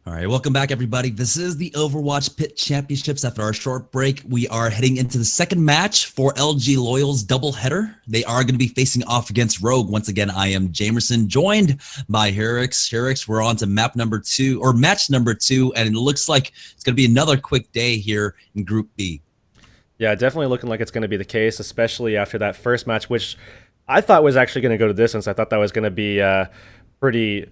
All right, welcome back, everybody. This is the Overwatch PIT Championships. After our short break, we are heading into the second match for LG.Loyal's doubleheader. They are going to be facing off against Rogue. Once again, I am Jamerson, joined by Herix. Herix, we're on to match number two, and it looks like it's going to be another quick day here in Group B. Yeah, definitely looking like it's going to be the case, especially after that first match, which I thought was actually going to go to distance. I thought that was going to be a pretty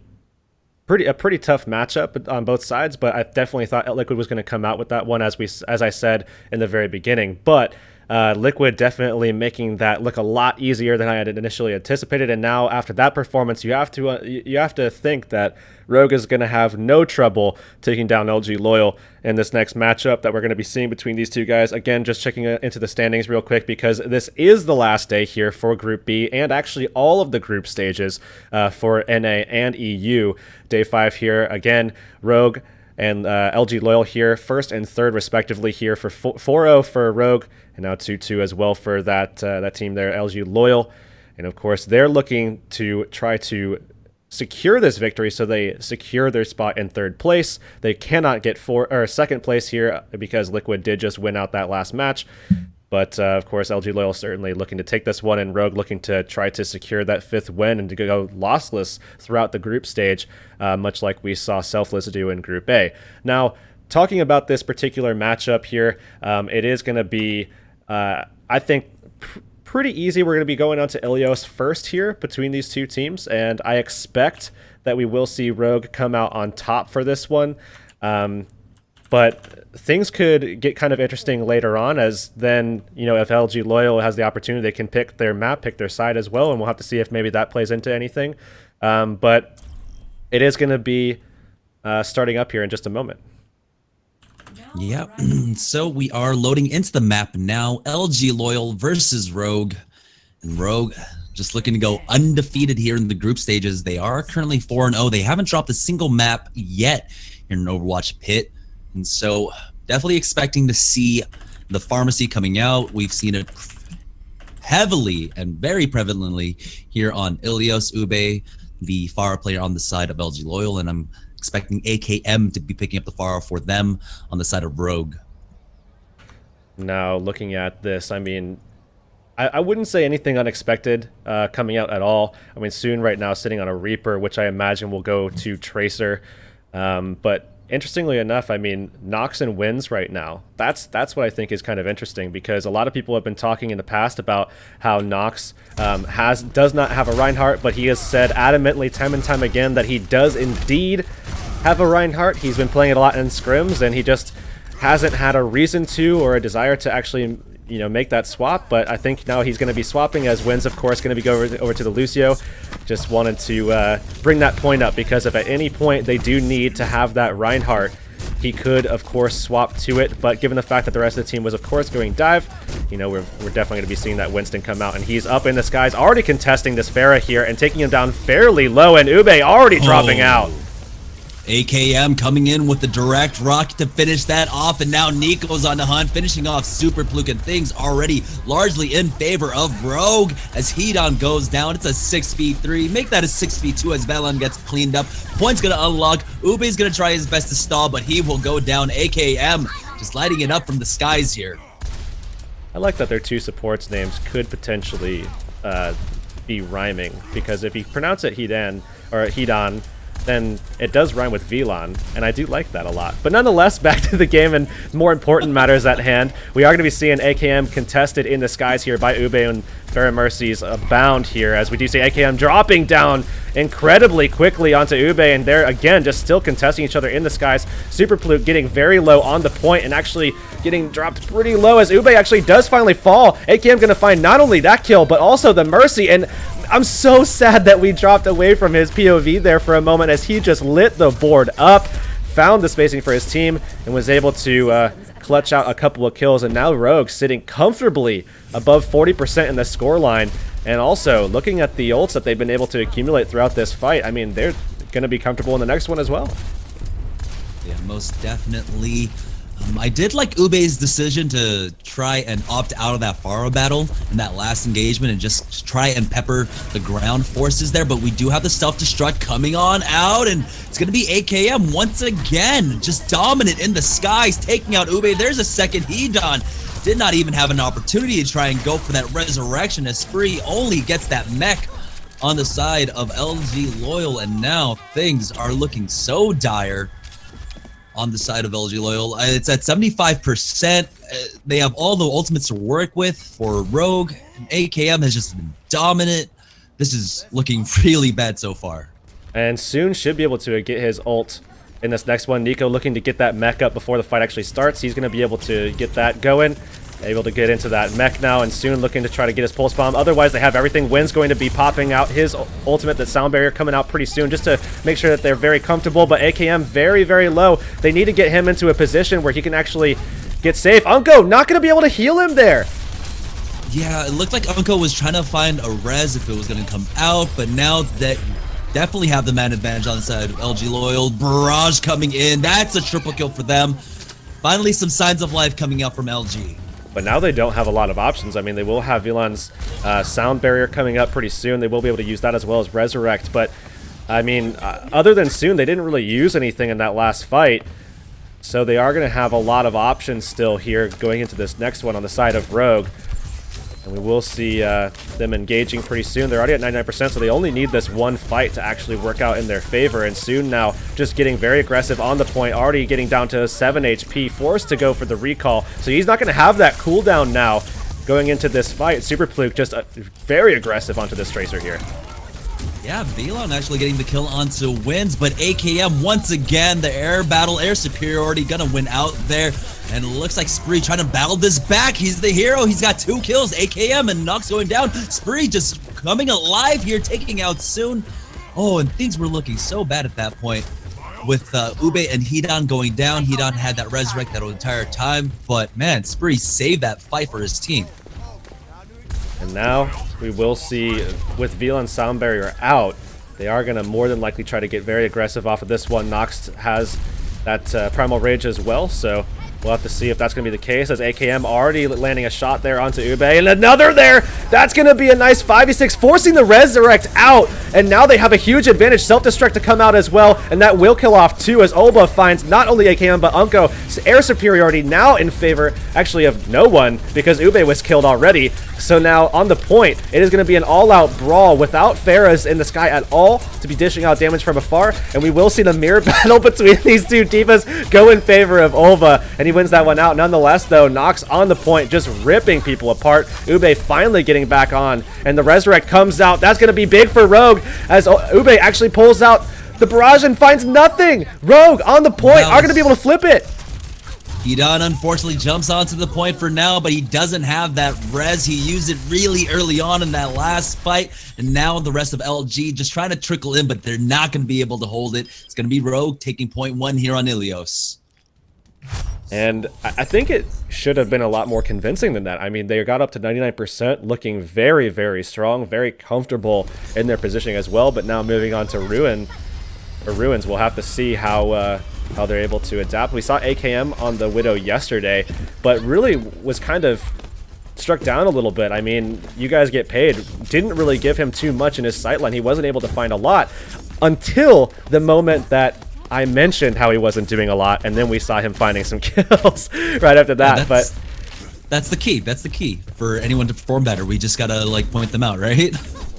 tough matchup on both sides, but I definitely thought Liquid was going to come out with that one, as I said in the very beginning. But Liquid definitely making that look a lot easier than I had initially anticipated. And now after that performance, you have to think that Rogue is going to have no trouble taking down LG.Loyal in this next matchup that we're going to be seeing between these two guys. Again, just checking into the standings real quick, because this is the last day here for Group B and actually all of the group stages for NA and EU. Day 5 here. Again, Rogue and LG.Loyal here, first and third respectively here for 4-0 for Rogue, and now 2-2 as well for that team there, LG.Loyal. And of course, they're looking to try to secure this victory, so they secure their spot in third place. They cannot get second place here because Liquid did just win out that last match. But of course, LG.Loyal certainly looking to take this one, and Rogue looking to try to secure that 5th win and to go lossless throughout the group stage, much like we saw Selfless do in Group A. Now, talking about this particular matchup here, it is going to be, I think, pretty easy. We're going to be going on to Ilios first here between these two teams, and I expect that we will see Rogue come out on top for this one. But things could get kind of interesting later on, as then, if LG.Loyal has the opportunity, they can pick their map, pick their side as well, and we'll have to see if maybe that plays into anything. But it is going to be starting up here in just a moment. Yeah, so we are loading into the map now. LG.Loyal versus Rogue. And Rogue just looking to go undefeated here in the group stages. They are currently 4-0. They haven't dropped a single map yet in an Overwatch PIT. And so definitely expecting to see the pharmacy coming out. We've seen it heavily and very prevalently here on Ilios, Ube, the Pharah player on the side of LG.Loyal, and I'm expecting AKM to be picking up the Pharah for them on the side of Rogue. Now, looking at this, I mean, I wouldn't say anything unexpected coming out at all. I mean, Soon right now sitting on a Reaper, which I imagine will go to Tracer. But interestingly enough, I mean, Noxon wins right now. That's what I think is kind of interesting, because a lot of people have been talking in the past about how Nox does not have a Reinhardt, but he has said adamantly time and time again that he does indeed have a Reinhardt. He's been playing it a lot in scrims, and he just hasn't had a reason to or a desire to actually make that swap. But I think now he's going to be swapping, as Wynn's of course going to be going over to the Lucio. Just wanted to bring that point up, because if at any point they do need to have that Reinhardt, he could of course swap to it. But given the fact that the rest of the team was of course going dive, we're definitely going to be seeing that Winston come out, and he's up in the skies already contesting this Pharah here and taking him down fairly low, and Ube already dropping out. AKM coming in with the direct rock to finish that off, and now Nico's on the hunt, finishing off Super Pluke, and things already largely in favor of Rogue as Hedon goes down. It's a 6v3. Make that a 6v2 as Valon gets cleaned up. Point's gonna unlock. Ube's gonna try his best to stall, but he will go down. AKM just lighting it up from the skies here. I like that their two supports names could potentially be rhyming, because if you pronounce it Hedon, then it does rhyme with Velon, and I do like that a lot. But nonetheless, back to the game and more important matters at hand. We are going to be seeing AKM contested in the skies here by Ube, and Pharah Mercies abound here, as we do see AKM dropping down incredibly quickly onto Ube, and they're again just still contesting each other in the skies. Super Pluke getting very low on the point and actually getting dropped pretty low, as Ube actually does finally fall. AKM going to find not only that kill, but also the Mercy, and I'm so sad that we dropped away from his POV there for a moment, as he just lit the board up, found the spacing for his team, and was able to clutch out a couple of kills. And now Rogue sitting comfortably above 40% in the scoreline, and also looking at the ults that they've been able to accumulate throughout this fight. I mean, they're going to be comfortable in the next one as well. Yeah, most definitely. I did like Ube's decision to try and opt out of that Pharaoh battle in that last engagement and just try and pepper the ground forces there, but we do have the self-destruct coming on out, and it's going to be AKM once again, just dominant in the skies, taking out Ube. There's a second Hedon. Did not even have an opportunity to try and go for that resurrection as Spree only gets that mech on the side of LG.Loyal, and now things are looking so dire on the side of LG.Loyal. It's at 75%. They have all the ultimates to work with for Rogue. And AKM has just been dominant. This is looking really bad so far. And soon should be able to get his ult in this next one. Nico looking to get that mech up before the fight actually starts. He's going to be able to get that going. Able to get into that mech now, and soon looking to try to get his pulse bomb. Otherwise, they have everything. Wynn's going to be popping out his ultimate, that sound barrier coming out pretty soon, just to make sure that they're very comfortable. But AKM very, very low. They need to get him into a position where he can actually get safe. Unko not going to be able to heal him there. Yeah, it looked like Unko was trying to find a res if it was going to come out, but now that definitely have the man advantage on the side of LG.Loyal. Barrage coming in. That's a triple kill for them. Finally, some signs of life coming out from LG. But now they don't have a lot of options. I mean, they will have VLAN's sound barrier coming up pretty soon. They will be able to use that as well as Resurrect. But, I mean, other than soon, they didn't really use anything in that last fight. So they are going to have a lot of options still here going into this next one on the side of Rogue. And we will see them engaging pretty soon. They're already at 99%, so they only need this one fight to actually work out in their favor. And soon now, just getting very aggressive on the point, already getting down to 7 HP, forced to go for the recall. So he's not going to have that cooldown now going into this fight. Super Fluke just very aggressive onto this Tracer here. Yeah, Velon actually getting the kill onto Wins, but AKM once again, the air battle, air superiority, gonna win out there. And it looks like Spree trying to battle this back. He's the hero. He's got 2 kills. AKM and Nox going down. Spree just coming alive here, taking out soon. Oh, and things were looking so bad at that point with Ube and Hedon going down. Hedon had that resurrect that entire time, but man, Spree saved that fight for his team. And now we will see, with VLAN sound barrier out, they are going to more than likely try to get very aggressive off of this one. Nox has that Primal Rage as well, so we'll have to see if that's going to be the case, as AKM already landing a shot there onto Ube, and another there! That's going to be a nice 5v6, forcing the Resurrect out, and now they have a huge advantage. Self-destruct to come out as well, and that will kill off too, as Oba finds not only AKM but Unko's air superiority now in favor, actually, of no one, because Ube was killed already. So now, on the point, it is going to be an all-out brawl without Pharahs in the sky at all to be dishing out damage from afar, and we will see the mirror battle between these two divas go in favor of Ova, and he wins that one out. Nonetheless, though, Nox on the point, just ripping people apart. Ube finally getting back on, and the Resurrect comes out. That's going to be big for Rogue, as Ube actually pulls out the barrage and finds nothing. Rogue on the point are going to be able to flip it. Hedon unfortunately jumps onto the point for now, but he doesn't have that res. He used it really early on in that last fight, and now the rest of LG just trying to trickle in, but they're not going to be able to hold it. It's going to be Rogue taking point 1 here on Ilios. And I think it should have been a lot more convincing than that. I mean, they got up to 99%, looking very, very strong, very comfortable in their positioning as well, but now moving on to Ruins, we'll have to see how they're able to adapt. We saw AKM on the Widow yesterday, but really was kind of struck down a little bit. I mean, you guys get paid. Didn't really give him too much in his sightline. He wasn't able to find a lot until the moment that I mentioned how he wasn't doing a lot, and then we saw him finding some kills right after that. Yeah, that's the key. That's the key for anyone to perform better. We just gotta like point them out, right?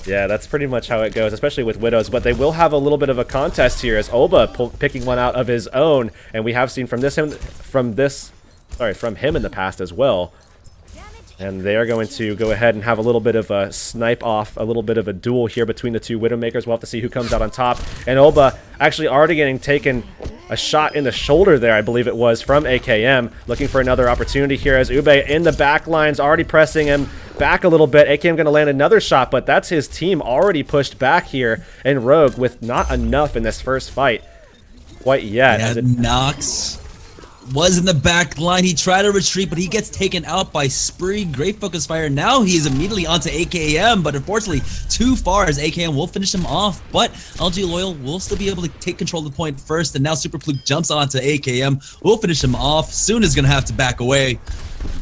Yeah, that's pretty much how it goes, especially with Widows. But they will have a little bit of a contest here, as Oba picking one out of his own, and we have seen from him in the past as well. And they are going to go ahead and have a little bit of a snipe off, a little bit of a duel here between the two Widowmakers. We'll have to see who comes out on top. And Oba actually already getting taken a shot in the shoulder there, I believe it was, from AKM. Looking for another opportunity here, as Ube in the back lines, already pressing him back a little bit. AKM going to land another shot, but that's his team already pushed back here in Rogue with not enough in this first fight quite yet. Yeah, Nox was in the back line. He tried to retreat, but he gets taken out by Spree. Great focus fire. Now he's immediately onto AKM, but unfortunately too far as AKM will finish him off. But LG.Loyal will still be able to take control of the point first, and now Super Fluke jumps onto AKM. Will finish him off. Soon is going to have to back away.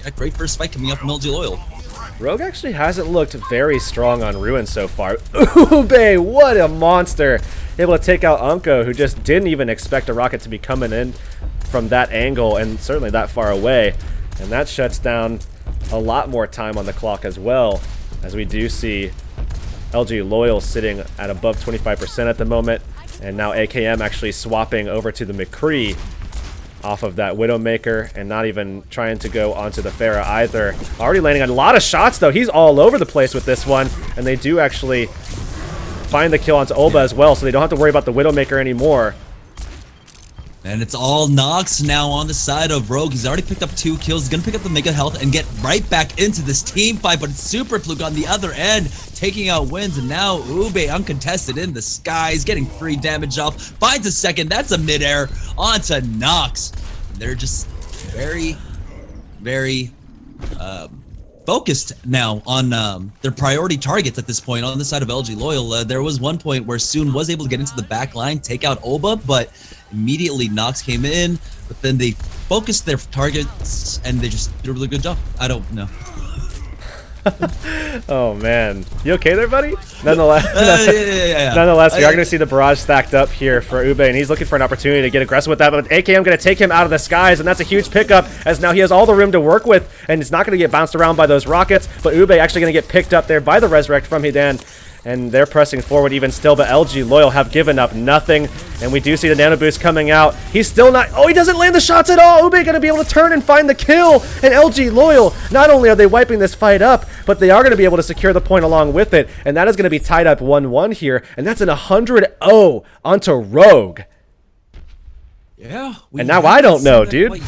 Yeah, great first fight coming up from LG.Loyal. Rogue actually hasn't looked very strong on Ruin so far. Ube, what a monster! Able to take out Unko, who just didn't even expect a rocket to be coming in from that angle and certainly that far away. And that shuts down a lot more time on the clock as well, as we do see LG.Loyal sitting at above 25% at the moment. And now AKM actually swapping over to the McCree off of that Widowmaker and not even trying to go onto the Pharah either. Already landing a lot of shots though. He's all over the place with this one. And they do actually find the kill onto Olba as well, so they don't have to worry about the Widowmaker anymore. And it's all Nox now on the side of Rogue. He's already picked up 2 kills. He's going to pick up the Mega Health and get right back into this team fight. But it's Super Fluke on the other end, taking out wins. And now Ube uncontested in the skies, getting free damage off. Finds a second. That's a midair onto Nox. They're just very, very focused now on their priority targets at this point on the side of LG.Loyal. There was one point where Soon was able to get into the back line, take out Olba, but immediately Nox came in, but then they focused their targets and they just did a really good job. I don't know. Oh man, you okay there, buddy? Nonetheless, yeah. Nonetheless, we are going to see the barrage stacked up here for Ube, and he's looking for an opportunity to get aggressive with that. But AKM going to take him out of the skies, and that's a huge pickup, as now he has all the room to work with, and it's not going to get bounced around by those rockets. But Ube actually going to get picked up there by the Resurrect from Hidan. And they're pressing forward even still, but LG.Loyal have given up nothing. And we do see the Nano Boost coming out. He's still not... Oh, he doesn't land the shots at all! Ube going to be able to turn and find the kill. And LG.Loyal, not only are they wiping this fight up, but they are going to be able to secure the point along with it. And that is going to be tied up 1-1 here. And that's an 100-0 onto Rogue. Yeah. And now I don't know, dude.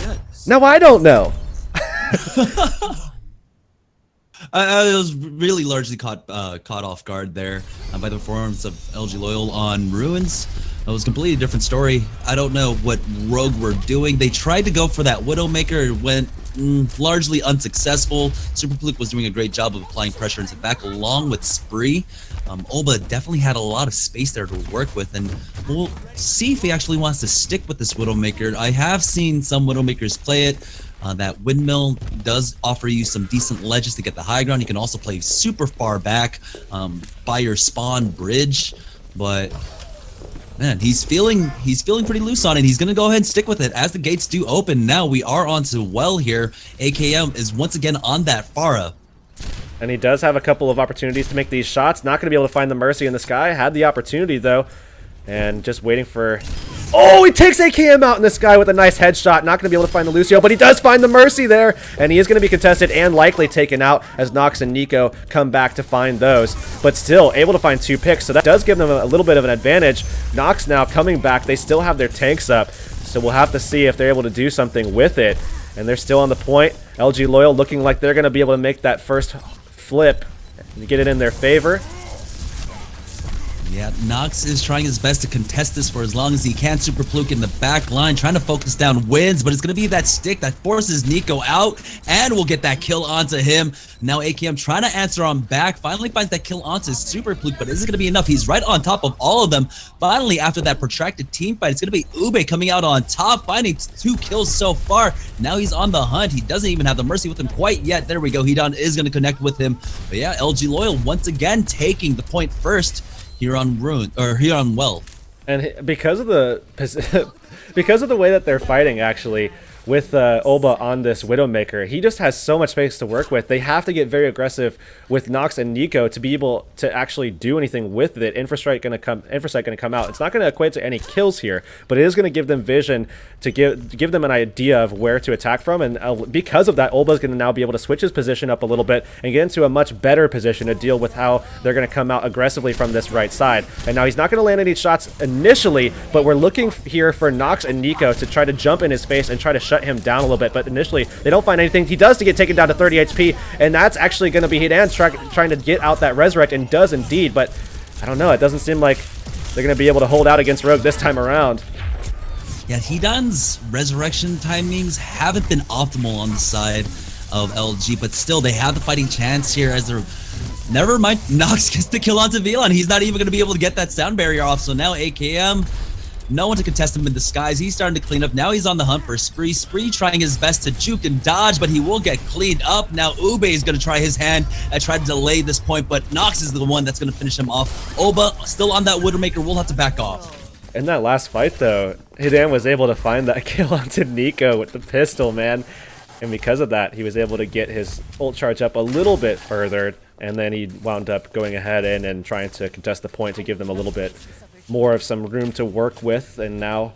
Now I don't know. I was really largely caught off guard there by the performance of LG.Loyal on Ruins. It was a completely different story. I don't know what Rogue were doing. They tried to go for that Widowmaker. It went largely unsuccessful. Super Fluke was doing a great job of applying pressure into the back along with Spree. Olba definitely had a lot of space there to work with, and we'll see if he actually wants to stick with this Widowmaker. I have seen some Widowmakers play it. That windmill does offer you some decent ledges to get the high ground. You can also play super far back by your spawn bridge, but man, he's feeling pretty loose on it. He's gonna go ahead and stick with it as the gates do open. Now we are onto well here. AKM is once again on that Pharah. And he does have a couple of opportunities to make these shots. Not going to be able to find the Mercy in the sky. Had the opportunity, though. And just waiting for... Oh, he takes AKM out in the sky with a nice headshot. Not going to be able to find the Lucio, but he does find the Mercy there. And he is going to be contested and likely taken out as Nox and Nico come back to find those. But still able to find 2 picks, so that does give them a little bit of an advantage. Nox now coming back. They still have their tanks up, so we'll have to see if they're able to do something with it. And they're still on the point. LG.Loyal looking like they're going to be able to make that first flip and get it in their favor. Yeah, Nox is trying his best to contest this for as long as he can. Super Fluke in the back line, trying to focus down wins, but it's going to be that stick that forces Nico out, and will get that kill onto him. Now AKM trying to answer on back, finally finds that kill onto Super Fluke, but is it going to be enough? He's right on top of all of them. Finally, after that protracted team fight, it's going to be Ube coming out on top, finding 2 kills so far. Now he's on the hunt. He doesn't even have the Mercy with him quite yet. There we go. Hidan is going to connect with him. But yeah, LG.Loyal once again taking the point first here on Ruin, or here on Well. And because of the way that they're fighting, actually, with Olba on this Widowmaker, he just has so much space to work with. They have to get very aggressive with Nox and Nico to be able to actually do anything with it. Infrastrike going to come out. It's not going to equate to any kills here, but it is going to give them vision to give them an idea of where to attack from. And because of that, Olba is going to now be able to switch his position up a little bit and get into a much better position to deal with how they're going to come out aggressively from this right side. And now he's not going to land any shots initially, but we're looking here for Nox and Nico to try to jump in his face and try to shut him down a little bit. But initially, they don't find anything. He does to get taken down to 30 HP, and that's actually going to be Hidan trying to get out that Resurrect, and does indeed. But I don't know. It doesn't seem like they're going to be able to hold out against Rogue this time around. Yeah, Hedon's resurrection timings haven't been optimal on the side of LG, but still they have the fighting chance here as they're... Never mind, Nox gets the kill onto Velon. He's not even going to be able to get that sound barrier off, so now AKM, no one to contest him in the skies. He's starting to clean up. Now he's on the hunt for Spree. Spree trying his best to juke and dodge, but he will get cleaned up. Now Ube is going to try his hand and try to delay this point, but Nox is the one that's going to finish him off. Oba still on that Widowmaker, will have to back off. In that last fight, though, Hidan was able to find that kill onto Nico with the pistol, man. And because of that, he was able to get his ult charge up a little bit further, and then he wound up going ahead and trying to contest the point to give them a little bit more of some room to work with. And now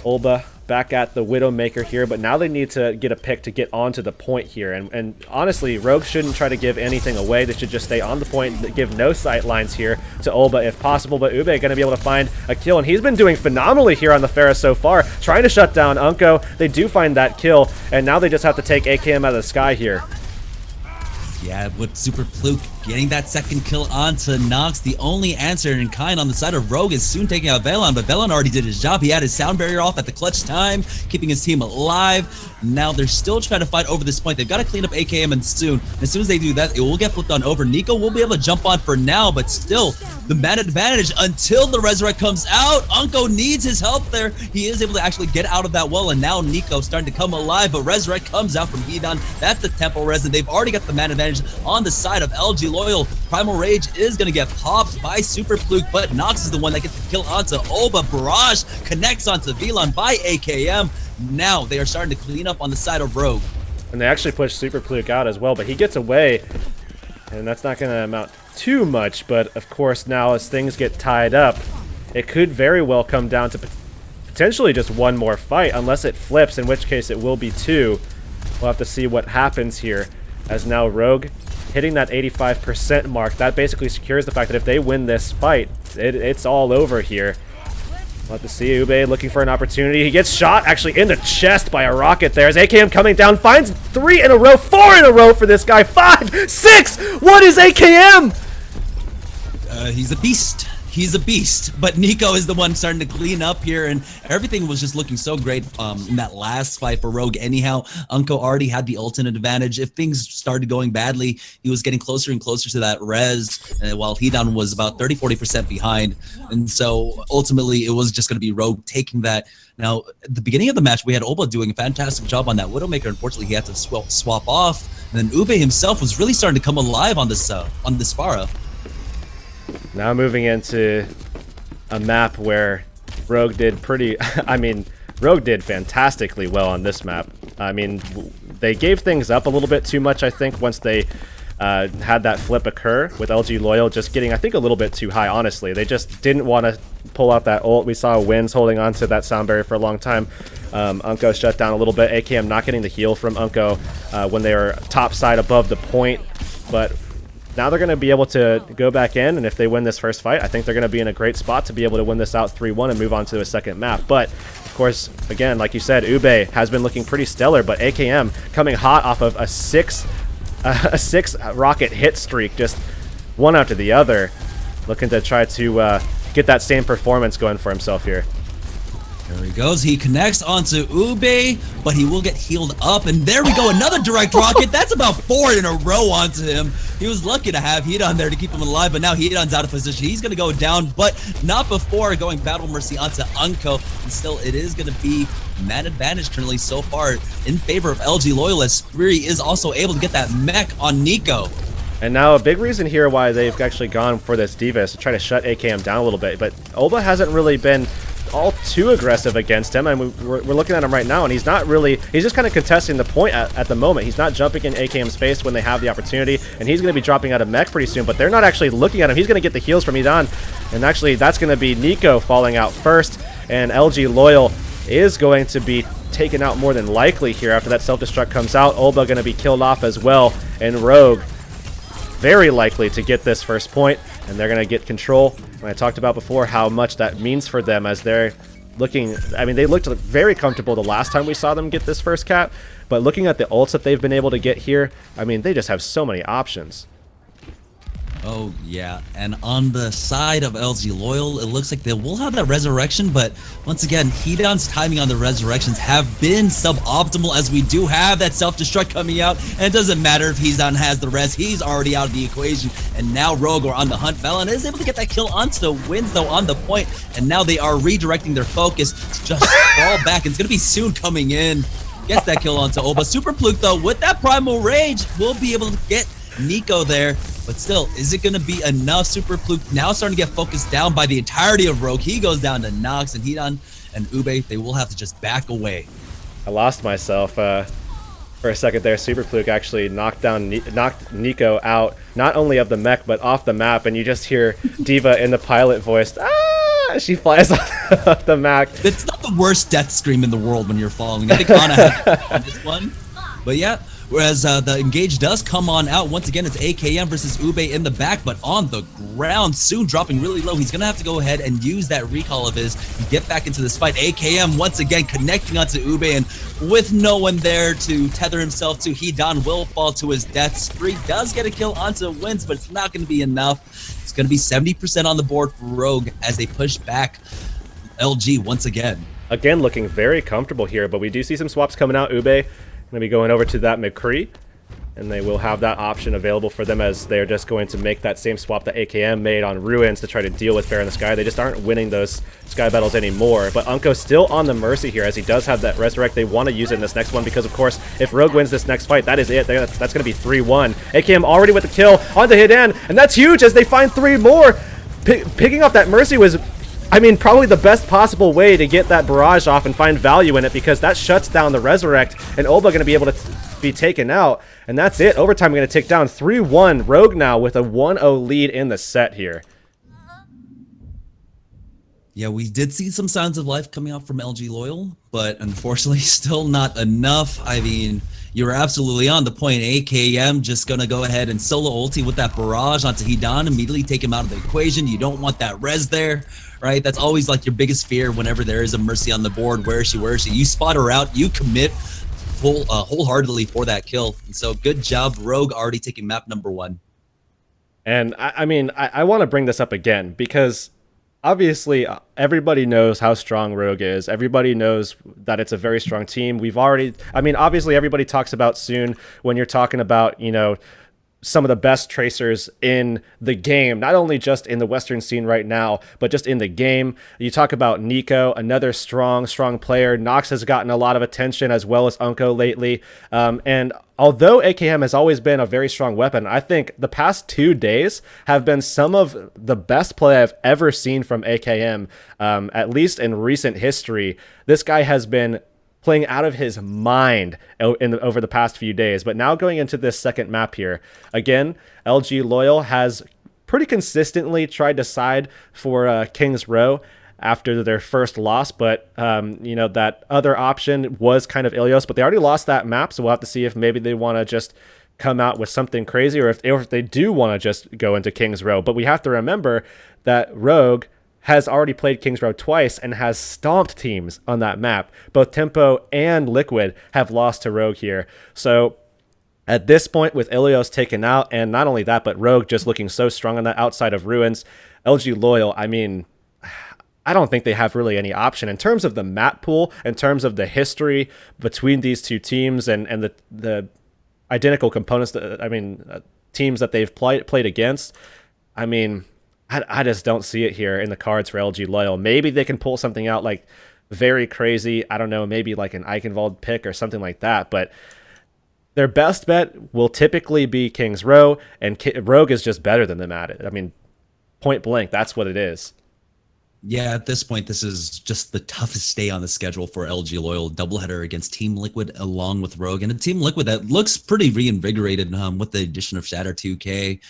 Olba back at the Widowmaker here, but now they need to get a pick to get onto the point here. And honestly, Rogue shouldn't try to give anything away. They should just stay on the point, give no sight lines here to Olba if possible. But Ube going to be able to find a kill, and he's been doing phenomenally here on the Pharah so far, trying to shut down Unko. They do find that kill, and now they just have to take AKM out of the sky here. Yeah, with Super Fluke getting that second kill onto Nox, the only answer in kind on the side of Rogue is soon taking out Velon, but Velon already did his job. He had his sound barrier off at the clutch time, keeping his team alive. Now they're still trying to fight over this point. They've got to clean up AKM, and soon, as soon as they do that, it will get flipped on over. Nico will be able to jump on for now, but still, the man advantage until the Resurrect comes out. Unko needs his help there. He is able to actually get out of that well, and now Nico starting to come alive, but Resurrect comes out from Hedon. That's the tempo res, and they've already got the man advantage on the side of LG.Loyal. Primal Rage is going to get popped by Super Fluke, but Nox is the one that gets the kill onto Oba. Barrage connects onto Velon by AKM. Now they are starting to clean up on the side of Rogue. And they actually push Super Fluke out as well, but he gets away, and that's not going to amount too much. But of course, now as things get tied up, it could very well come down to potentially just one more fight, unless it flips, in which case it will be two. We'll have to see what happens here, as now Rogue hitting that 85% mark. That basically secures the fact that if they win this fight, it's all over here. We'll have to see. Ube looking for an opportunity. He gets shot actually in the chest by a rocket there. As AKM coming down, finds 3 in a row, 4 in a row for this guy. 5, 6. What is AKM? He's a beast. He's a beast, but Nico is the one starting to clean up here, and everything was just looking so great in that last fight for Rogue. Anyhow, Unko already had the ultimate advantage. If things started going badly, he was getting closer and closer to that res, while Hedon was about 30-40% behind, and so ultimately it was just going to be Rogue taking that. Now, at the beginning of the match, we had Oba doing a fantastic job on that Widowmaker. Unfortunately, he had to swap off, and then Ube himself was really starting to come alive on this Pharah. Now moving into a map where Rogue did Rogue did fantastically well on this map. I mean, they gave things up a little bit too much, I think, once they had that flip occur with LG.Loyal just getting, I think, a little bit too high, honestly. They just didn't want to pull out that ult. We saw Wins holding on to that sound barrier for a long time. Unko shut down a little bit. AKM not getting the heal from Unko when they were top side above the point, but now they're going to be able to go back in, and if they win this first fight, I think they're going to be in a great spot to be able to win this out 3-1 and move on to a second map. But, of course, again, like you said, Ube has been looking pretty stellar, but AKM coming hot off of a 6 rocket hit streak, just one after the other, looking to try to get that same performance going for himself here. There he goes. He connects onto Ube, but he will get healed up. And there we go. Another direct rocket. That's about 4 in a row onto him. He was lucky to have Hedon there to keep him alive, but now Hedon's out of position. He's going to go down, but not before going Battle Mercy onto Unko. And still, it is going to be man advantage currently so far in favor of LG.Loyal, as Spree is also able to get that mech on Nico. And now a big reason here why they've actually gone for this D.Va is to try to shut AKM down a little bit. But Olba hasn't really been all too aggressive against him, and we're looking at him right now, and he's just kind of contesting the point at the moment. He's not jumping in AKM's face when they have the opportunity, and he's going to be dropping out of mech pretty soon, but they're not actually looking at him. He's going to get the heals from Hedon, and actually that's going to be Nico falling out first, and LG.Loyal is going to be taken out more than likely here after that self-destruct comes out. Olba going to be killed off as well, and Rogue very likely to get this first point, and they're going to get control. And I talked about before how much that means for them as they're looking, I mean, they looked very comfortable the last time we saw them get this first cap, but looking at the ults that they've been able to get here, I mean, they just have so many options. Oh, yeah. And on the side of LG.Loyal, it looks like they will have that resurrection, but once again, Hedon's timing on the resurrections have been suboptimal, as we do have that self-destruct coming out, and it doesn't matter if Hedon has the res, he's already out of the equation, and now Rogue are on the hunt. Valen is able to get that kill onto Wins, though, on the point, and now they are redirecting their focus to just fall back. It's going to be soon coming in. Gets that kill onto Oba. Super Fluke, though, with that Primal Rage, will be able to get Nico there. But still, is it going to be enough? Super Fluke now starting to get focused down by the entirety of Rogue. He goes down to Nox, and Hedon and Ube, they will have to just back away. I lost myself for a second there. Super Fluke actually knocked Nico out, not only of the mech, but off the map, and you just hear D.Va in the pilot voice, ah! She flies off the map. It's not the worst death scream in the world when you're falling. I think Ana had this one. But yeah, whereas the engage does come on out. Once again, it's AKM versus Ube in the back, but on the ground, soon dropping really low. He's going to have to go ahead and use that recall of his to get back into this fight. AKM once again connecting onto Ube, and with no one there to tether himself to, Hedon will fall to his death. Spree does get a kill onto Wins, but it's not going to be enough. It's going to be 70% on the board for Rogue as they push back LG once again. Again, looking very comfortable here, but we do see some swaps coming out. Ube going to be going over to that McCree, and they will have that option available for them, as they're just going to make that same swap that AKM made on Ruins to try to deal with Fair in the Sky. They just aren't winning those Sky battles anymore. But Unko's still on the Mercy here, as he does have that Resurrect. They want to use it in this next one because, of course, if Rogue wins this next fight, that is it. That's going to be 3-1. AKM already with the kill onto Hedon, and that's huge as they find 3 more. Picking up that Mercy was, I mean, probably the best possible way to get that barrage off and find value in it, because that shuts down the Resurrect, and Oba going to be able to be taken out, and that's it. Overtime going to tick down 3-1. Rogue now with a 1-0 lead in the set here. Yeah, we did see some signs of life coming out from LG.Loyal, but unfortunately still not enough. I mean, you're absolutely on the point. AKM just going to go ahead and solo ulti with that barrage onto Hedon, immediately take him out of the equation. You don't want that res there, right? That's always like your biggest fear whenever there is a Mercy on the board. Where is she? Where is she? You spot her out, you commit wholeheartedly for that kill. And so good job, Rogue, already taking map number 1. And I mean, I want to bring this up again, because obviously everybody knows how strong Rogue is. Everybody knows that it's a very strong team. I mean, obviously everybody talks about soon when you're talking about, you know, some of the best tracers in the game, not only just in the Western scene right now, but just in the game. You talk about Nico, another strong player. Nox has gotten a lot of attention, as well as Unko lately. And although AKM has always been a very strong weapon, I think the past 2 days have been some of the best play I've ever seen from AKM, at least in recent history. This guy has been playing out of his mind over the past few days. But now going into this second map here, again, LG.Loyal has pretty consistently tried to side for King's Row after their first loss, but you know, that other option was kind of Ilios, but they already lost that map, so we'll have to see if maybe they want to just come out with something crazy, or if they do want to just go into King's Row. But we have to remember that Rogue has already played King's Row twice and has stomped teams on that map. Both Tempo and Liquid have lost to Rogue here. So at this point, with Ilios taken out, and not only that, but Rogue just looking so strong on that outside of Ruins, LG.Loyal, I mean, I don't think they have really any option in terms of the map pool, in terms of the history between these two teams, and the identical components, teams that they've played against. I mean, I just don't see it here in the cards for LG.Loyal. Maybe they can pull something out like very crazy. I don't know, maybe like an Eichenwald pick or something like that. But their best bet will typically be King's Row, and Rogue is just better than them at it. I mean, point blank, that's what it is. Yeah, at this point, this is just the toughest day on the schedule for LG.Loyal. Doubleheader against Team Liquid along with Rogue, and a Team Liquid that looks pretty reinvigorated with the addition of Shatter 2K.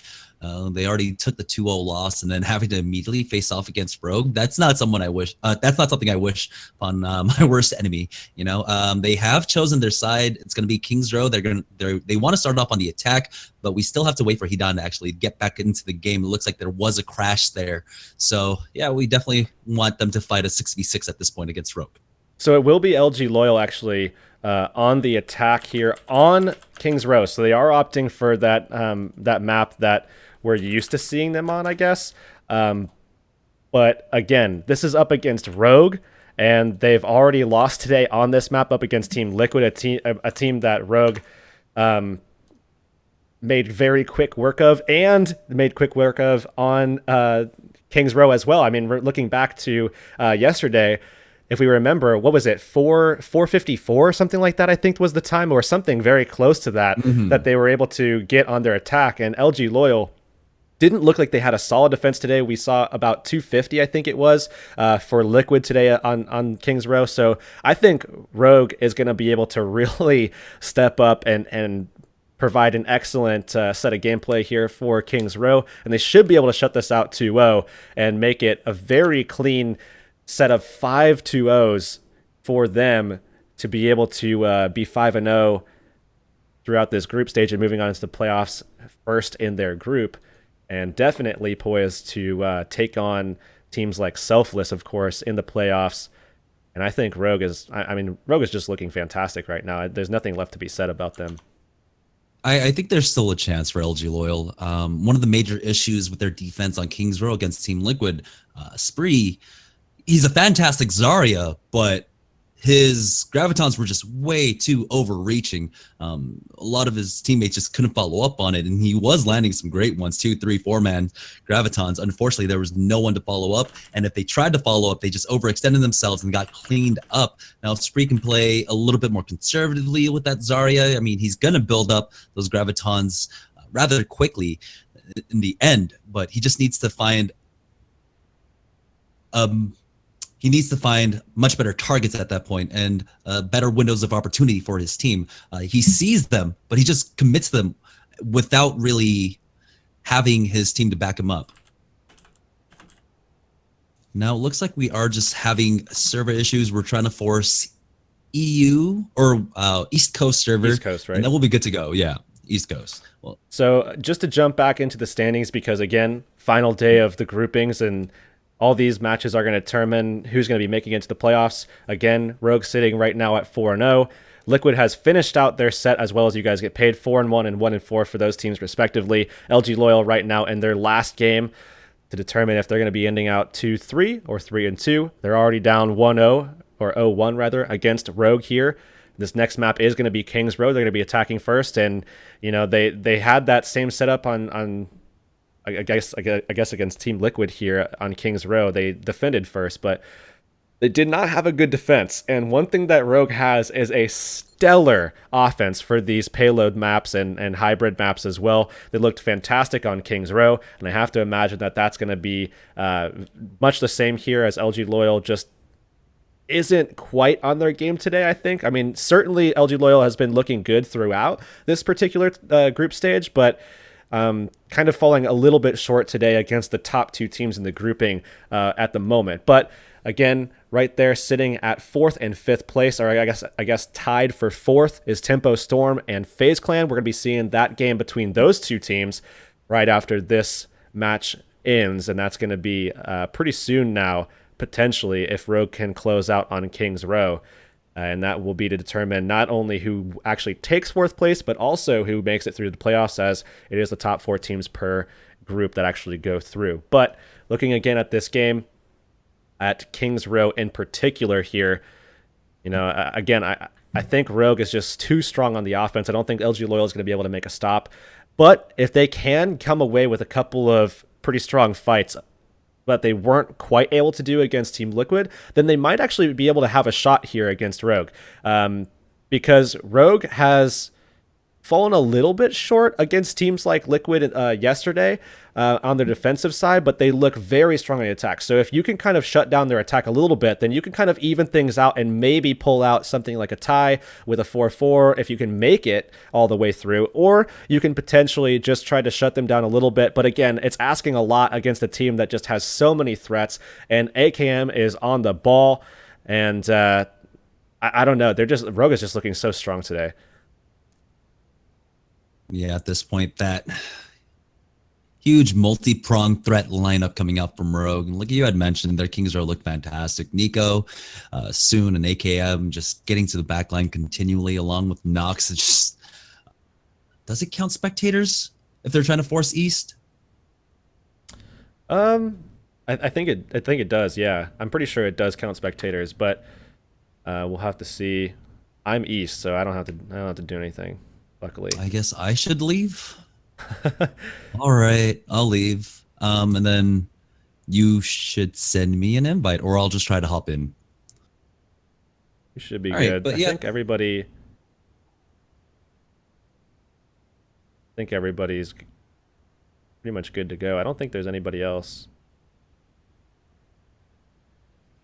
They already took the 2-0 loss, and then having to immediately face off against Rogue. That's not someone I wish. That's not something I wish on my worst enemy. You know, they have chosen their side. It's going to be King's Row. They want to start off on the attack, but we still have to wait for Hedon to actually get back into the game. It looks like there was a crash there. So yeah, we definitely want them to fight a 6v6 at this point against Rogue. So it will be LG.Loyal actually on the attack here on King's Row. So they are opting for that map that we're used to seeing them on, I guess. But again, this is up against Rogue, and they've already lost today on this map up against Team Liquid, a team that Rogue made very quick work of, and made quick work of on King's Row as well. I mean, we're looking back to yesterday. If we remember, what was it, 454 or something like that, I think was the time, or something very close to that, that they were able to get on their attack. And LG.Loyal didn't look like they had a solid defense today. We saw about 250, I think it was, for Liquid today on King's Row. So I think Rogue is going to be able to really step up and provide an excellent set of gameplay here for King's Row. And they should be able to shut this out 2-0 and make it a very clean set of 5 2-0s for them to be able to be 5-0 throughout this group stage and moving on into the playoffs first in their group, and definitely poised to take on teams like Selfless, of course, in the playoffs. And I think Rogue is, I mean, Rogue is just looking fantastic right now. There's nothing left to be said about them. I think there's still a chance for LG.Loyal. One of the major issues with their defense on Kings Row against Team Liquid, Spree, he's a fantastic Zarya, but his gravitons were just way too overreaching. A lot of his teammates just couldn't follow up on it, and he was landing some great ones, 2, 3, 4-man gravitons. Unfortunately, there was no one to follow up, and if they tried to follow up, they just overextended themselves and got cleaned up. Now, if Spree can play a little bit more conservatively with that Zarya, I mean, he's going to build up those gravitons rather quickly in the end, but he just needs to find much better targets at that point and better windows of opportunity for his team. He sees them, but he just commits them without really having his team to back him up. Now, it looks like we are just having server issues. We're trying to force EU or East Coast server. East Coast, right? And then we'll be good to go. Yeah, East Coast. Well, so just to jump back into the standings, because again, final day of the groupings, and all these matches are going to determine who's going to be making it to the playoffs. Again, Rogue sitting right now at 4-0. Liquid has finished out their set, as well as you guys get paid 4-1 and 1-4 for those teams respectively. LG.Loyal right now in their last game to determine if they're going to be ending out 2-3 or 3-2. They're already down 1-0 or 0-1 rather against Rogue here. This next map is going to be King's Row. They're going to be attacking first, and you know they had that same setup on I guess against Team Liquid here on King's Row. They defended first, but they did not have a good defense. And one thing that Rogue has is a stellar offense for these payload maps and hybrid maps as well. They looked fantastic on King's Row, and I have to imagine that that's going to be much the same here, as LG.Loyal just isn't quite on their game today, I think. I mean, certainly LG.Loyal has been looking good throughout this particular group stage, but kind of falling a little bit short today against the top 2 teams in the grouping at the moment. But again, right there sitting at 4th and 5th place, or I guess tied for 4th, is Tempo Storm and FaZe Clan. We're going to be seeing that game between those 2 teams right after this match ends, and that's going to be pretty soon now, potentially, if Rogue can close out on King's Row. And that will be to determine not only who actually takes 4th place, but also who makes it through the playoffs, as it is the top 4 teams per group that actually go through. But looking again at this game, at King's Row in particular here, you know, again, I think Rogue is just too strong on the offense. I don't think LG.Loyal is going to be able to make a stop. But if they can come away with a couple of pretty strong fights, but they weren't quite able to do against Team Liquid, then they might actually be able to have a shot here against Rogue. Because Rogue has fallen a little bit short against teams like Liquid yesterday on their defensive side, but they look very strong on the attack. So if you can kind of shut down their attack a little bit, then you can kind of even things out and maybe pull out something like a tie with a 4-4 if you can make it all the way through, or you can potentially just try to shut them down a little bit. But again, it's asking a lot against a team that just has so many threats, and AKM is on the ball, and I don't know. Rogue is just looking so strong today. Yeah, at this point, that Huge multi-pronged threat lineup coming out from Rogue. And like you had mentioned, their Kings Row look fantastic. Nico, Soon, and AKM just getting to the back line continually, along with Nox. It just, does it count spectators if they're trying to force East? I think it does. Yeah, I'm pretty sure it does count spectators, but we'll have to see. I'm East, so I don't have to do anything. Luckily, I guess I should leave. All right, I'll leave. And then you should send me an invite, or I'll just try to hop in. You should be All good. right, but I yeah. think everybody's pretty much good to go. I don't think there's anybody else.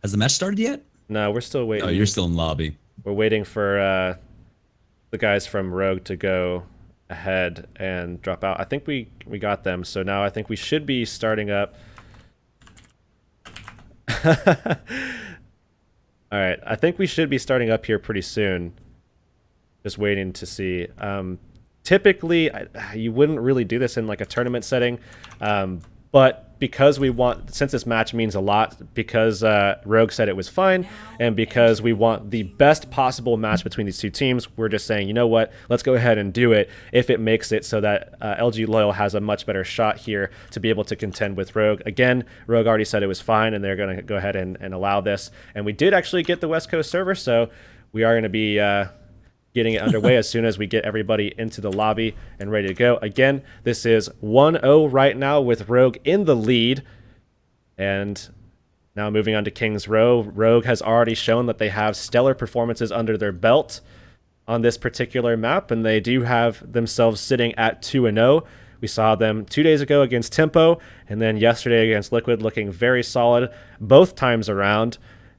Has the match started yet? No, we're still waiting. Oh, you're still in lobby. We're waiting for the guys from Rogue to go ahead and drop out. I think we got them, so now I think we should be starting up. All right, I think we should be starting up here pretty soon. Just waiting to see. Typically, you wouldn't really do this in like a tournament setting, but because since this match means a lot, because Rogue said it was fine, and because we want the best possible match between these two teams, we're just saying, you know what, let's go ahead and do it if it makes it so that LG.Loyal has a much better shot here to be able to contend with Rogue. Again, Rogue already said it was fine, and they're going to go ahead and allow this. And we did actually get the West Coast server, so we are going to be getting it underway as soon as we get everybody into the lobby and ready to go. Again, this is 1-0 right now with Rogue in the lead. And now moving on to Kings Row. Rogue has already shown that they have stellar performances under their belt on this particular map, and they do have themselves sitting at 2-0. We saw them 2 days ago against Tempo, and then yesterday against Liquid, looking very solid both times around.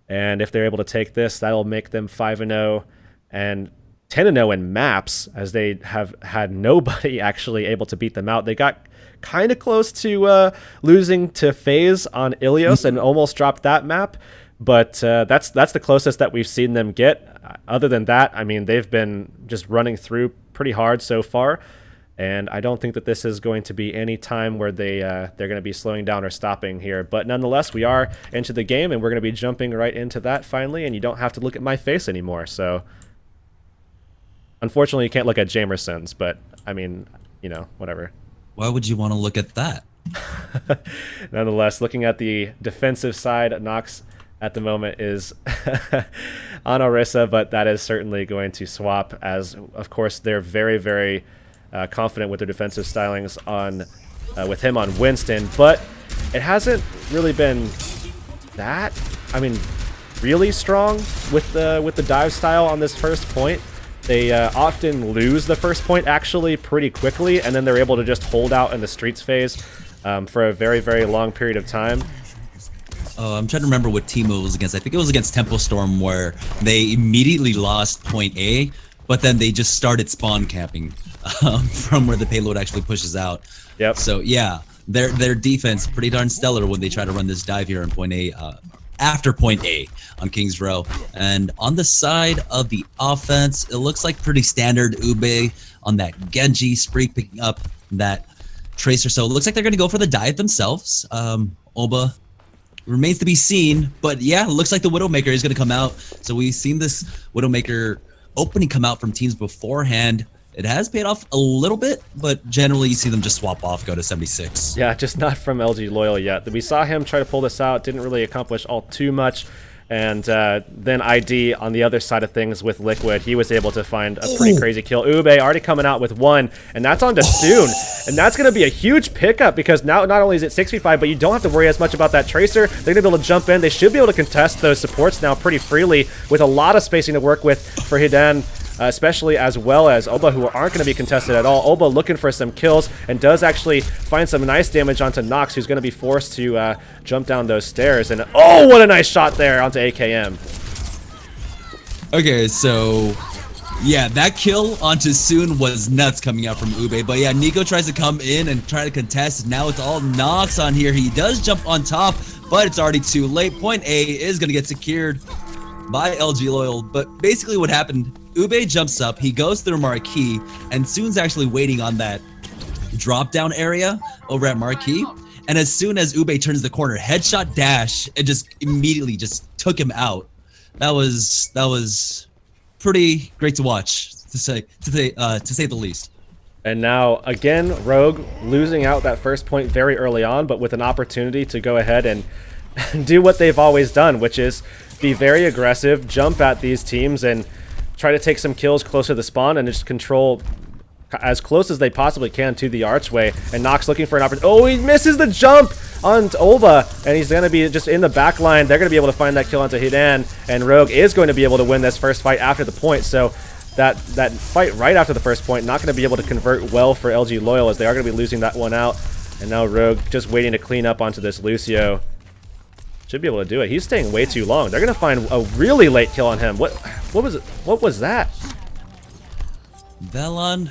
And if they're able to take this, that'll make them 5-0 and 10-0 in maps, as they have had nobody actually able to beat them out. They got kind of close to losing to FaZe on Ilios and almost dropped that map, but that's the closest that we've seen them get. Other than that, I mean, they've been just running through pretty hard so far, and I don't think that this is going to be any time where they're going to be slowing down or stopping here. But nonetheless, we are into the game, and we're going to be jumping right into that finally, and you don't have to look at my face anymore, so... Unfortunately, you can't look at Jamerson's, but I mean, you know, whatever. Why would you want to look at that? Nonetheless, looking at the defensive side, Nox at the moment is on Orisa, but that is certainly going to swap, as of course they're very, very confident with their defensive stylings on with him on Winston, but it hasn't really been that, I mean, really strong with the dive style on this first point. They often lose the first point actually pretty quickly, and then they're able to just hold out in the streets phase for a very, very long period of time. I'm trying to remember what team it was against. I think it was against Tempo Storm, where they immediately lost point A, but then they just started spawn camping from where the payload actually pushes out. Yep. So yeah, their defense pretty darn stellar when they try to run this dive here in point A. After point A on Kings Row. And on the side of the offense, it looks like pretty standard Ube on that Genji spree, picking up that Tracer. So it looks like they're going to go for the dive themselves. Oba remains to be seen, but yeah, it looks like the Widowmaker is going to come out. So we've seen this Widowmaker opening come out from teams beforehand. It has paid off a little bit, but generally you see them just swap off, go to 76. Yeah, just not from LG.Loyal yet. We saw him try to pull this out, didn't really accomplish all too much. And then ID on the other side of things with Liquid, he was able to find a pretty crazy kill. Ube already coming out with one, and that's on to Soon. And that's going to be a huge pickup, because now not only is it 6v5, but you don't have to worry as much about that Tracer. They're going to be able to jump in. They should be able to contest those supports now pretty freely, with a lot of spacing to work with for Hidan. Especially as well as Oba, who aren't going to be contested at all. Oba looking for some kills and does actually find some nice damage onto Nox, who's going to be forced to jump down those stairs. And oh, what a nice shot there onto AKM. Okay, so yeah, that kill onto Soon was nuts coming out from Ube. But yeah, Nico tries to come in and try to contest. Now it's all Nox on here. He does jump on top, but it's already too late. Point A is going to get secured by LG.Loyal. But basically what happened, Ube jumps up, he goes through Marquee, and Soon's actually waiting on that drop down area over at Marquee. And as soon as Ube turns the corner, headshot dash, it just immediately just took him out. That was pretty great to watch, to say the least. And now again, Rogue losing out that first point very early on, but with an opportunity to go ahead and do what they've always done, which is be very aggressive, jump at these teams, and try to take some kills closer to the spawn and just control as close as they possibly can to the archway. And Nox looking for an opportunity. Oh, he misses the jump on Olba, and he's going to be just in the back line. They're going to be able to find that kill onto Hidan, and Rogue is going to be able to win this first fight after the point. So that fight right after the first point, not going to be able to convert well for LG.Loyal, as they are going to be losing that one out. And now Rogue just waiting to clean up onto this Lucio. Should be able to do it. He's staying way too long. They're going to find a really late kill on him. What was it? What was that? Velon,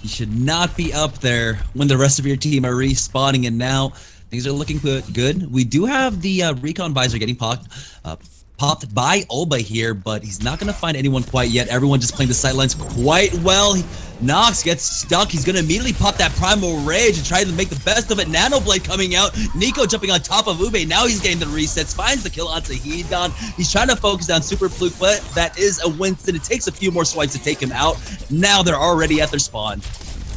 you should not be up there when the rest of your team are respawning, and now things are looking good. We do have the recon visor getting popped by Olba here, but he's not going to find anyone quite yet. Everyone just playing the sidelines quite well. Nox gets stuck. He's going to immediately pop that Primal Rage and try to make the best of it. Nanoblade coming out. Nico jumping on top of Ube. Now he's getting the resets. Finds the kill onto Hedon. He's trying to focus down Super Fluke, but that is a Winston. It takes a few more swipes to take him out. Now they're already at their spawn.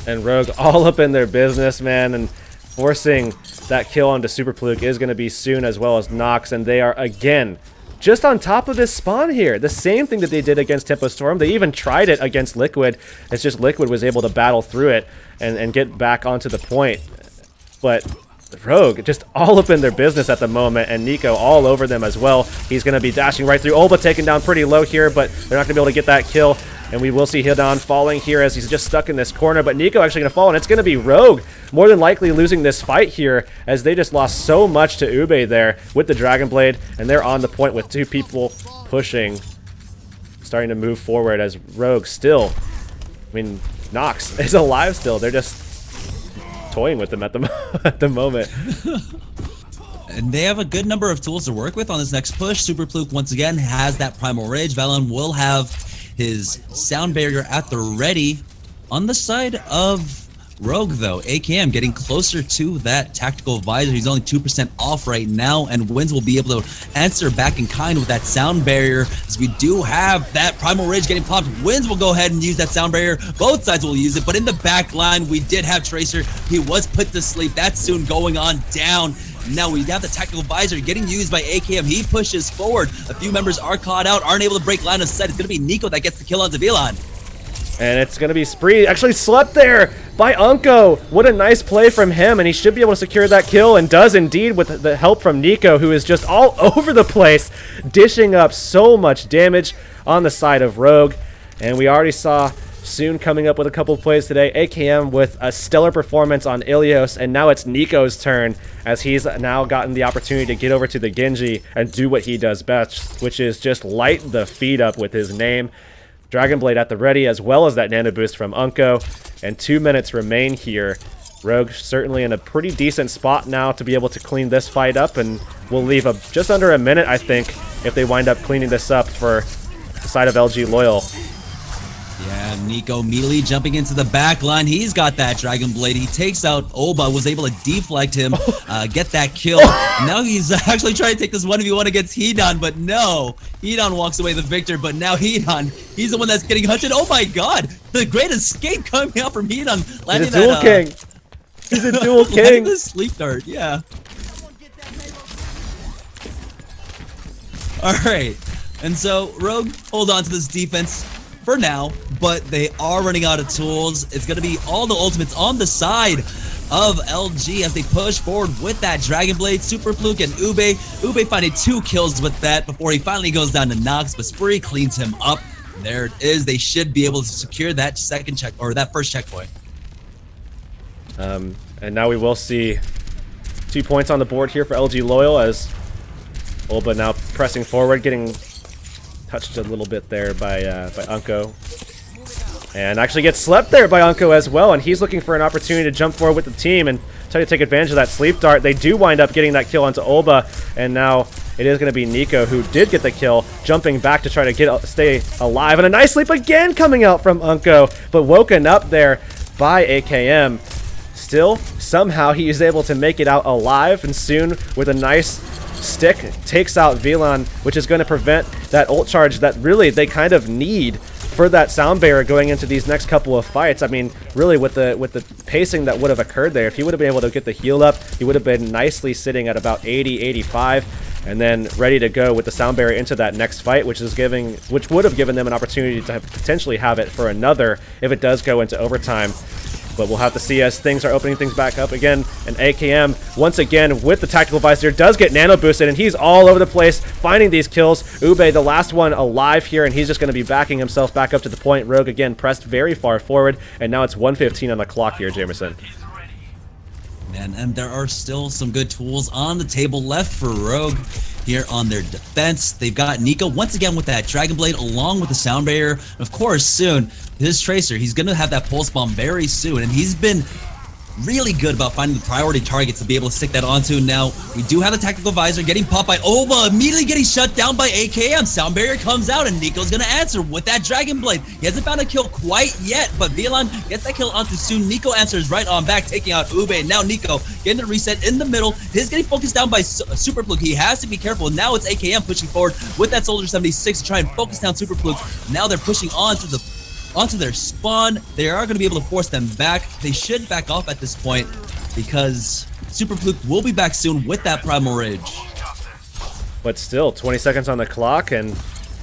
And Rogue all up in their business, man, and forcing that kill onto Super Fluke is going to be soon, as well as Nox, and they are again just on top of this spawn here. The same thing that they did against Tempo Storm. They even tried it against Liquid. It's just Liquid was able to battle through it and get back onto the point. But Rogue just all up in their business at the moment, and Nico all over them as well. He's going to be dashing right through. Olba taken down pretty low here, but they're not going to be able to get that kill. And we will see Hidan falling here as he's just stuck in this corner. But Nico actually going to fall, and it's going to be Rogue more than likely losing this fight here, as they just lost so much to Ube there with the Dragon Blade. And they're on the point with two people pushing, starting to move forward, as Rogue still, I mean, Nox is alive still. They're just toying with them at the moment. And they have a good number of tools to work with on this next push. Super Fluke once again has that Primal Rage. Valen will have his sound barrier at the ready. On the side of Rogue, though, AKM getting closer to that tactical visor. He's only 2% off right now, and Wins will be able to answer back in kind with that sound barrier, as we do have that Primal Rage getting popped. Wins will go ahead and use that sound barrier. Both sides will use it, but in the back line, we did have Tracer. He was put to sleep. That's soon going on down. Now we have the tactical visor getting used by AKM. He pushes forward. A few members are caught out, aren't able to break line of sight. It's going to be Nico that gets the kill on Zavilon. And it's going to be Spree. Actually slept there by Unko. What a nice play from him, and he should be able to secure that kill, and does indeed with the help from Nico, who is just all over the place, dishing up so much damage on the side of Rogue. And we already saw Soon coming up with a couple of plays today. AKM with a stellar performance on Ilios, and now it's Nico's turn, as he's now gotten the opportunity to get over to the Genji and do what he does best, which is just light the feed up with his name. Dragon Blade at the ready, as well as that nano boost from Unko, and 2 minutes remain here. Rogue certainly in a pretty decent spot now to be able to clean this fight up, and we'll leave just under a minute, I think, if they wind up cleaning this up for the side of LG.Loyal. Yeah, Nico immediately jumping into the back line. He's got that Dragon Blade. He takes out Olba, was able to deflect him, get that kill. Now he's actually trying to take this 1v1 against Hedon, but no. Hedon walks away the victor, but now Hedon, he's the one that's getting hunted. Oh my god, the great escape coming out from Hedon. He's a dual king. He's a dual king. The sleep dart, yeah. All right, and so Rogue hold on to this defense for now, but they are running out of tools. It's going to be all the ultimates on the side of LG as they push forward with that Dragon Blade. Super Fluke and Ube. Ube finding 2 kills with that before he finally goes down to Nox, but Spree cleans him up. There it is. They should be able to secure that second check, or that first checkpoint. And now we will see 2 points on the board here for LG.Loyal, as Olba now pressing forward, getting touched a little bit there by Unko. And actually gets slept there by Unko as well, and he's looking for an opportunity to jump forward with the team and try to take advantage of that sleep dart. They do wind up getting that kill onto Olba, and now it is going to be Nico who did get the kill, jumping back to try to stay alive. And a nice sleep again coming out from Unko, but woken up there by AKM. Still, somehow he is able to make it out alive, and soon with a nice stick takes out VLAN, which is going to prevent that ult charge that really they kind of need for that sound barrier going into these next couple of fights. I mean, really with the pacing that would have occurred there, if he would have been able to get the heal up, he would have been nicely sitting at about 80, 85, and then ready to go with the sound barrier into that next fight, which would have given them an opportunity to potentially have it for another if it does go into overtime. But we'll have to see as things are opening things back up again. And AKM, once again, with the tactical visor, does get nano boosted, and he's all over the place finding these kills. Ube, the last one alive here, and he's just going to be backing himself back up to the point. Rogue, again, pressed very far forward, and now it's 1:15 on the clock here, Jamerson. Man, and there are still some good tools on the table left for Rogue here on their defense. They've got Nico once again with that Dragon Blade along with the sound barrier. And of course, soon, his Tracer, he's going to have that pulse bomb very soon. And he's been really good about finding the priority targets to be able to stick that onto. Now, we do have the tactical visor getting popped by Ova, immediately getting shut down by AKM. Sound barrier comes out, and Nico's going to answer with that Dragon Blade. He hasn't found a kill quite yet, but VLAN gets that kill onto soon. Nico answers right on back, taking out Ube. And now Nico getting the reset in the middle. He's getting focused down by Super Fluke. He has to be careful. Now it's AKM pushing forward with that Soldier 76 to try and focus down Super Fluke. Now they're pushing onto their spawn. They are going to be able to force them back. They should back off at this point because Super Fluke will be back soon with that Primal Rage. But still, 20 seconds on the clock, and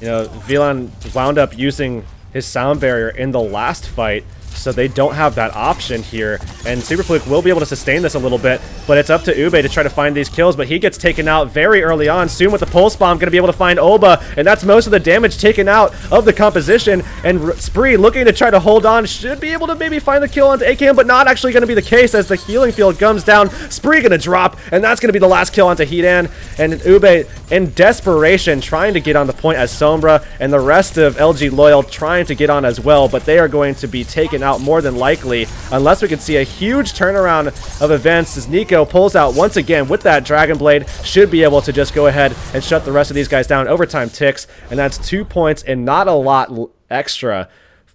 you know, VLAN wound up using his sound barrier in the last fight, so they don't have that option here. And Super Fluke will be able to sustain this a little bit, but it's up to Ube to try to find these kills, but he gets taken out very early on. Soon with the Pulse Bomb, going to be able to find Oba, and that's most of the damage taken out of the composition. And Spree looking to try to hold on, should be able to maybe find the kill onto AKM, but not actually going to be the case as the healing field comes down. Spree going to drop, and that's going to be the last kill onto Headan. And Ube, in desperation, trying to get on the point as Sombra and the rest of LG.Loyal trying to get on as well, but they are going to be taken out more than likely unless we can see a huge turnaround of events as Nico pulls out once again with that Dragon Blade. Should be able to just go ahead and shut the rest of these guys down. Overtime ticks, and that's 2 points and not a lot extra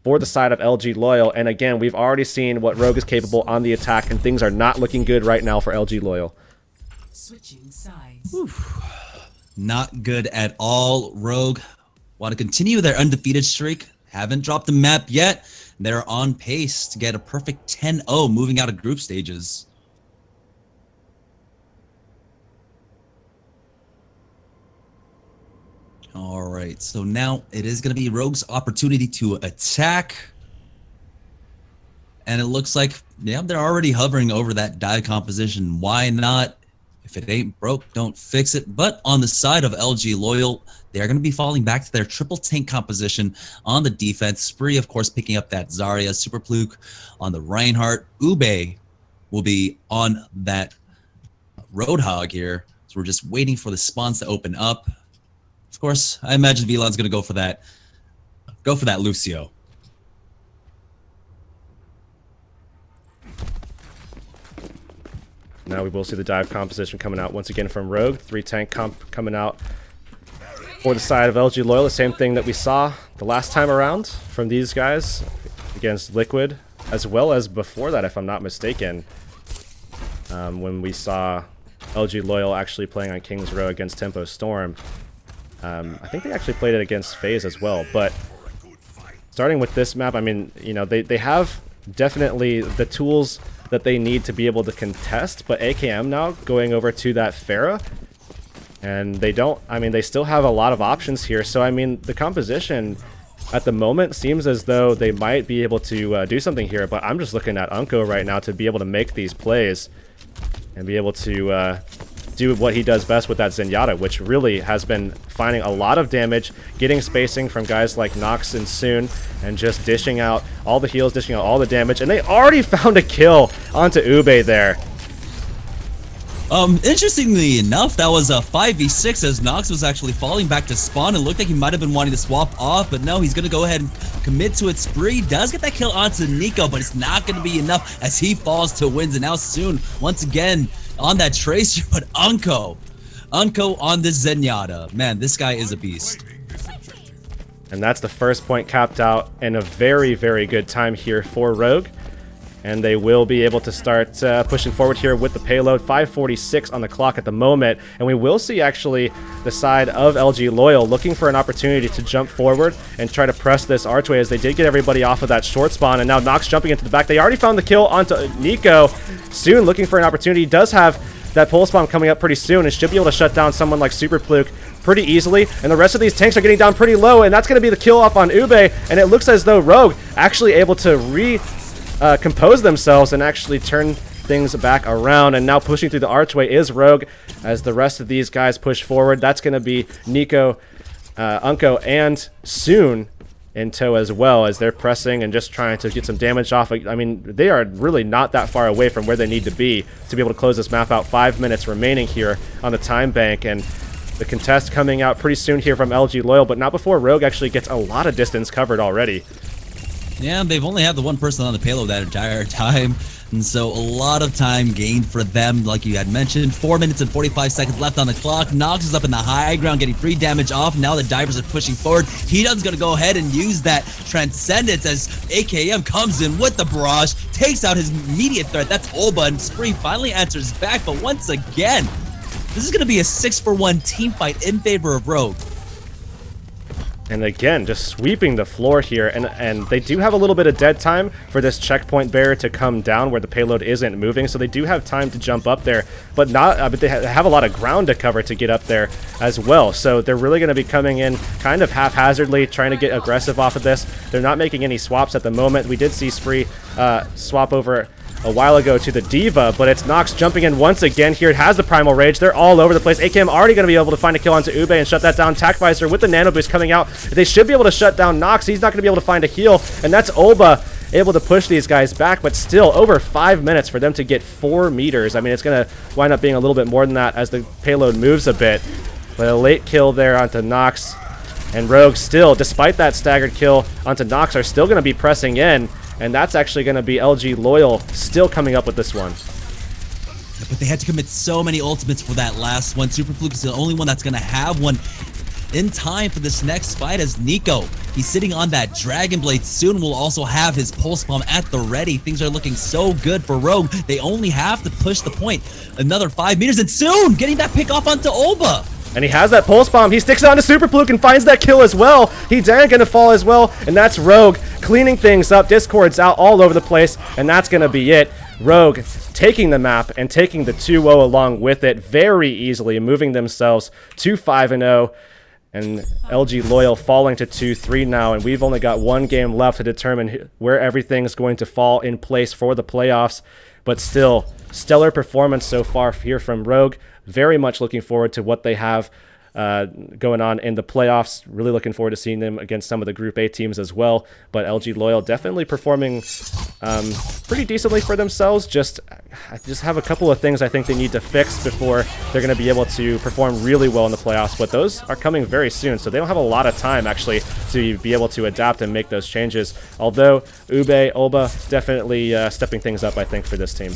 for the side of LG.Loyal. And again, we've already seen what Rogue is capable on the attack, and things are not looking good right now for LG.Loyal. Switching sides. Not good at all. Rogue want to continue their undefeated streak. Haven't dropped the map yet. They're on pace to get a perfect 10-0 moving out of group stages. All right, so now it is going to be Rogue's opportunity to attack. And it looks like, yeah, they're already hovering over that die composition. Why not? If it ain't broke, don't fix it. But on the side of LG.Loyal, they're going to be falling back to their triple tank composition on the defense. Spree, of course, picking up that Zarya. Super Fluke on the Reinhardt. Ube will be on that Roadhog here. So we're just waiting for the spawns to open up. Of course, I imagine VLAN's going to go for that. Go for that Lucio. Now we will see the dive composition coming out once again from Rogue. 3 tank comp coming out for the side of LG.Loyal. The same thing that we saw the last time around from these guys against Liquid, as well as before that, if I'm not mistaken, when we saw LG.Loyal actually playing on King's Row against Tempo Storm. I think they actually played it against FaZe as well. But starting with this map, I mean, you know, they have definitely the tools that they need to be able to contest, but AKM now going over to that Pharah, and they don't, I mean, they still have a lot of options here. So I mean, the composition at the moment seems as though they might be able to do something here, but I'm just looking at Unko right now to be able to make these plays and be able to do what he does best with that Zenyatta, which really has been finding a lot of damage, getting spacing from guys like Nox and Soon, and just dishing out all the heals, dishing out all the damage. And they already found a kill onto Ube there. Interestingly enough, that was a 5v6 as Nox was actually falling back to spawn. It looked like he might have been wanting to swap off, but no, he's going to go ahead and commit to it. Spree does get that kill onto Nico, but it's not going to be enough as he falls to wins. And now Soon, once again, on that Tracer, but Unko on this Zenyatta. Man, this guy is a beast. And that's the first point capped out in a very, very good time here for Rogue. And they will be able to start pushing forward here with the payload. 5:46 on the clock at the moment. And we will see actually the side of LG.Loyal looking for an opportunity to jump forward and try to press this archway, as they did get everybody off of that short spawn. And now Nox jumping into the back. They already found the kill onto Nico. Soon looking for an opportunity. He does have that pulse bomb coming up pretty soon and should be able to shut down someone like Super Pluke pretty easily. And the rest of these tanks are getting down pretty low. And that's going to be the kill off on Ube. And it looks as though Rogue actually able to compose themselves and actually turn things back around. And now pushing through the archway is Rogue, as the rest of these guys push forward. That's going to be Nico, Unko, and Soon in tow as well, as they're pressing and just trying to get some damage off. I mean, they are really not that far away from where they need to be able to close this map out. 5 minutes remaining here on the time bank, and the contest coming out pretty soon here from LG.Loyal, but not before Rogue actually gets a lot of distance covered already. Yeah, they've only had the one person on the payload that entire time, and so a lot of time gained for them, like you had mentioned. 4 minutes and 45 seconds left on the clock. Nox is up in the high ground getting free damage off. Now the divers are pushing forward. Hedon's going to go ahead and use that Transcendence as AKM comes in with the barrage, takes out his immediate threat. That's Olba, and Spree finally answers back, but once again, this is going to be a 6-for-1 team fight in favor of Rogue. And again, just sweeping the floor here, and they do have a little bit of dead time for this checkpoint barrier to come down where the payload isn't moving, so they do have time to jump up there, but they have a lot of ground to cover to get up there as well. So they're really going to be coming in kind of haphazardly, trying to get aggressive off of this. They're not making any swaps at the moment. We did see Spree swap over a while ago to the Diva, but it's Nox jumping in once again here. It has the Primal Rage. They're all over the place. AKM already going to be able to find a kill onto Ube and shut that down. Tackvisor with the Nano Boost coming out. They should be able to shut down Nox. He's not going to be able to find a heal, and that's Olba able to push these guys back, but still over 5 minutes for them to get 4 meters. I mean, it's going to wind up being a little bit more than that as the payload moves a bit, but a late kill there onto Nox. And Rogue still, despite that staggered kill onto Nox, are still going to be pressing in. And that's actually going to be LG.Loyal still coming up with this one. But they had to commit so many ultimates for that last one. Super Fluke is the only one that's going to have one in time for this next fight, as Nico, he's sitting on that Dragon Blade. Soon will also have his Pulse Bomb at the ready. Things are looking so good for Rogue. They only have to push the point another 5 meters, and soon getting that pick off onto Olba. And he has that Pulse Bomb. He sticks it onto Super Fluke and finds that kill as well. He's going to fall as well, and that's Rogue cleaning things up. Discord's out all over the place, and that's going to be it. Rogue taking the map and taking the 2-0 along with it very easily, moving themselves to 5-0. And LG.Loyal falling to 2-3 now, and we've only got one game left to determine where everything's going to fall in place for the playoffs. But still, stellar performance so far here from Rogue. Very much looking forward to what they have going on in the playoffs. Really looking forward to seeing them against some of the Group A teams as well. But LG.Loyal definitely performing pretty decently for themselves. I just have a couple of things I think they need to fix before they're going to be able to perform really well in the playoffs. But those are coming very soon, so they don't have a lot of time actually to be able to adapt and make those changes. Although Ube, Olba definitely stepping things up, I think, for this team.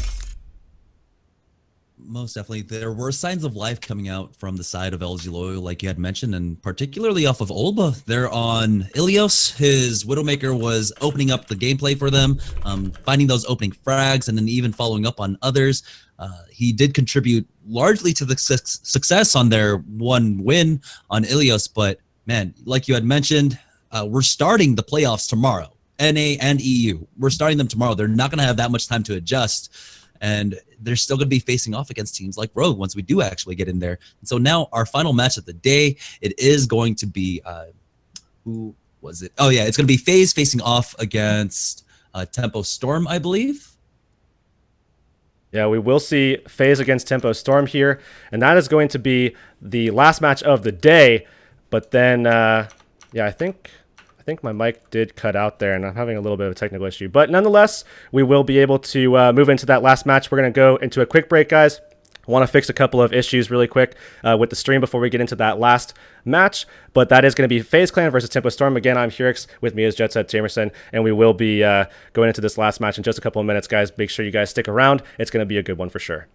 Most definitely. There were signs of life coming out from the side of LG.Loyal, like you had mentioned, and particularly off of Olba. They're on Ilios. His Widowmaker was opening up the gameplay for them, finding those opening frags, and then even following up on others. He did contribute largely to the success on their one win on Ilios, but man, like you had mentioned, we're starting the playoffs tomorrow. NA and EU. We're starting them tomorrow. They're not going to have that much time to adjust. And they're still going to be facing off against teams like Rogue once we do actually get in there. And so now our final match of the day, it is going to be, who was it? Oh, yeah, it's going to be FaZe facing off against Tempo Storm, I believe. Yeah, we will see FaZe against Tempo Storm here. And that is going to be the last match of the day. But then, yeah, I think my mic did cut out there, and I'm having a little bit of a technical issue. But nonetheless, we will be able to move into that last match. We're going to go into a quick break, guys. I want to fix a couple of issues really quick with the stream before we get into that last match. But that is going to be FaZe Clan versus Tempo Storm. Again, I'm Hurix. With me is Jetset Jamerson, and we will be going into this last match in just a couple of minutes, guys. Make sure you guys stick around. It's going to be a good one for sure.